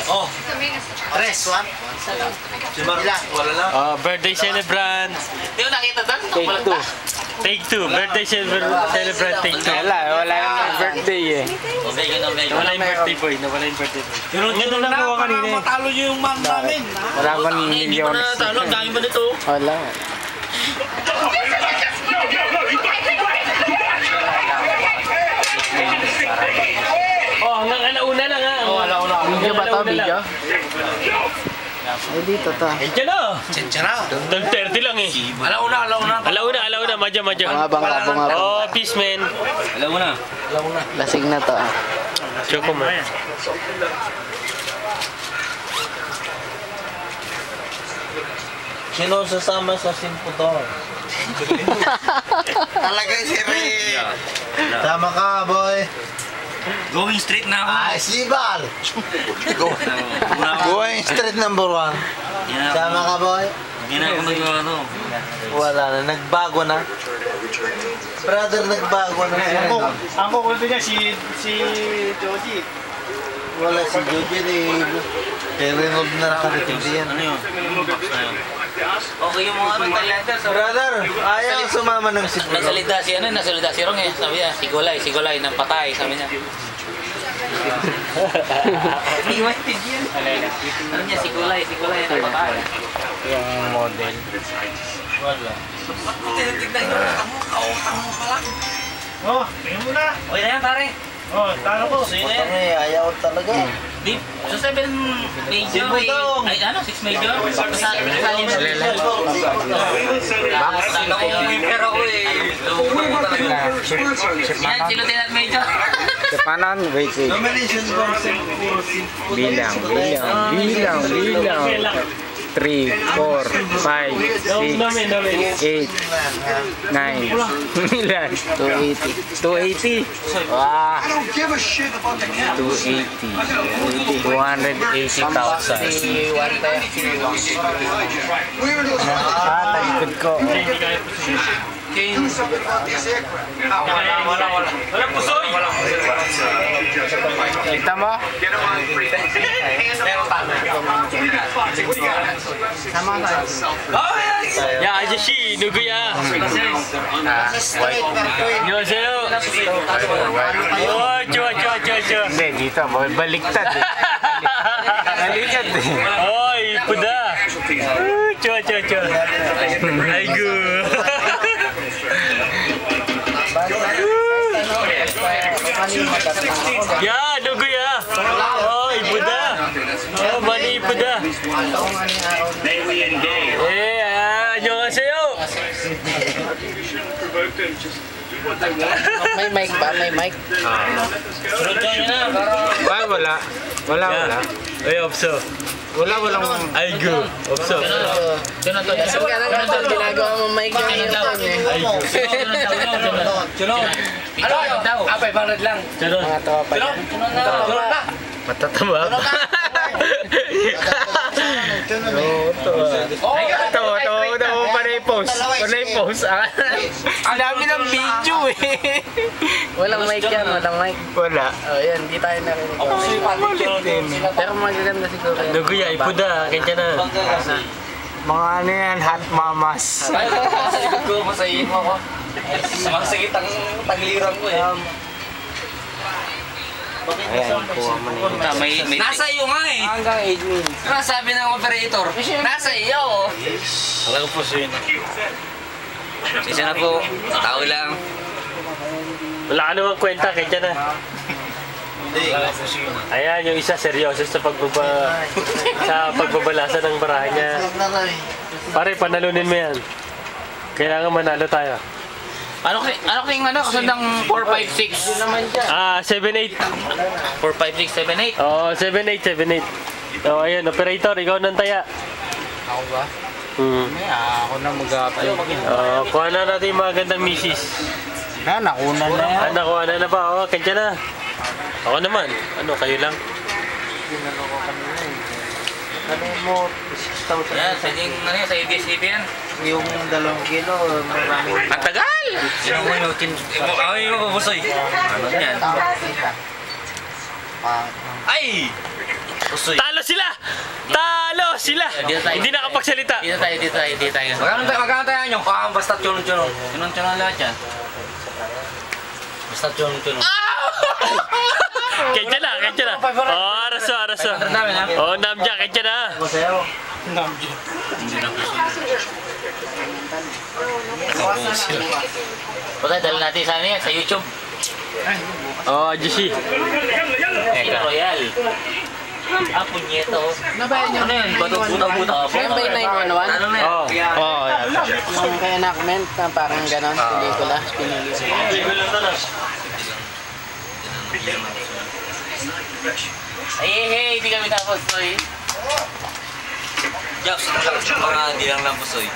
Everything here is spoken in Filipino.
Oh, tres, one. Wala lang. Oh, birthday celebrant. Hindi mo nakita doon? Take two. Birthday celebrant, take two. Wala yung birthday eh. Nawala yung birthday boy. Ganun lang ako kanina eh. Matalo nyo yung man namin. Wala akong Hindi mo na natalo. Ang dami ba nito? Wala. Oh, hanggang alauna lang ha. Oh, alauna. Video ba to? Video? Ay, dito to. Diyan na. Diyan na. 30 lang eh. Alauna. Madya. Abang. Oh, peace man. Alauna. Lasing na to. Choco man. Sino sasama sa simputor? Talaga si Ray. Tama ka, boy. Going straight na ako. Sibal. Going straight number one. Tama ka, boy. Hindi na ako nag-ano. Wala na, nagbago na. Brother, nagbago na. Ang kukunto niya si Joji. Wala si Joji eh. Kaya Renold na nakarating yan. Ano yun? Box na yun. Okay yung mga ano talenta. Brother, ayaw sumama ng siguro. Nasalita si Rong eh. Sabi niya, sigulay ng patay. Sabi niya. Hindi maintin yun. Ano niya, sigulay ng patay. Yung model. Wala. Tinitignan nyo, tamo pala. Oh, tingin mo na. Okay na yan, pare. Oh, talo ko. Sa'yo na yan. Ayaw talaga. Di, sa 7 major ay ano, 6 major? Kasali mo. Bakit talo ko yung pero ko eh. Lumo ko talaga. Yan, si Lieutenant Major. Kapanan, wait. Nomination version. Bilang. 3, 4, 5, 6, 8, 9. Ilan? 280. Wah. 280,000. Tagkod ko. Wala pusoy. Kita mo? Ya, aja sih, nunggu ya. Annyeonghaseyo. Oh, cuy. Hindi, dito. Baliktad eh. Baliktad eh. Oh, ipuda. Cuy. Aigu. Ya, nunggu ya. Oh, ipuda. Oh, bani ipuda. Annyeonghaseyo. May mic ba? May mic? Wala. Ay, obso. Walang. Aigu. Obso. Ginagawa mo mic yung Aigu. Ano? 500 lang. mga tropa yan. Matatama. Ito, panay post. Ang dami ng video eh. Walang mic yan, Wala. Oh, yan, di tayo narinig. Pero magaganda siguro yan. Nunggu ya, ipuda. Kaya na. Mga ano yan, hot mamas. Sa likod ko, masayin mo ako. Sumasakit ang tagliran ko eh. Ayan, kuha mo na yun. Nasa iyo nga eh. Hanggang 8 minutes. Ano sabi ng operator? Nasa iyo. Alam po siya yun. Isa na po. Tao lang. Wala ka namang kwenta. Kaya na. Ayan, yung isa seryoso sa pagbabalasa ng barahan niya. Pare, panalunin mo yan. Kailangan manalo tayo. Ano kayong kasundang 456? 7-8. 456, 78? Oo, 7-8. Oh, ayun, operator, ikaw nang taya. Ako ba? Ako na mag-apply. Kuha na natin yung mga gandang misis. Nakuha na yan. Nakuha na ba? Oo, kanya na. Ako naman. Ano, kayo lang? Ginano ko kanina eh. Ano mo, 6,000. Yan, sa ABS-CP yan. Yung 2 kilo, maraming. Ang tagal! Ay, busoy. Ano yan? Ay! Pusoy. Talo sila! Talo sila! Hindi nakapagsalita. Dito tayo. Magkano tayo nyo? Basta tsunong-tsunong. Tsunong-tsunong lahat yan. Basta tsunong-tsunong. Kaya na. Oh, araso. Oh, namja, kaya na. Patay, dala natin sa ano yan, sa YouTube. Oh, Juicy. Eka Royal. Punyeta oh. Ano yan? Buta-buta. Yan ba yung 911? Ano na yan? Oh. Oo, yung reenactment na parang ganon, pelikula, pinili. Hey, hindi kami tapos, boy. Jobs, mga hindi lang lang pusoy.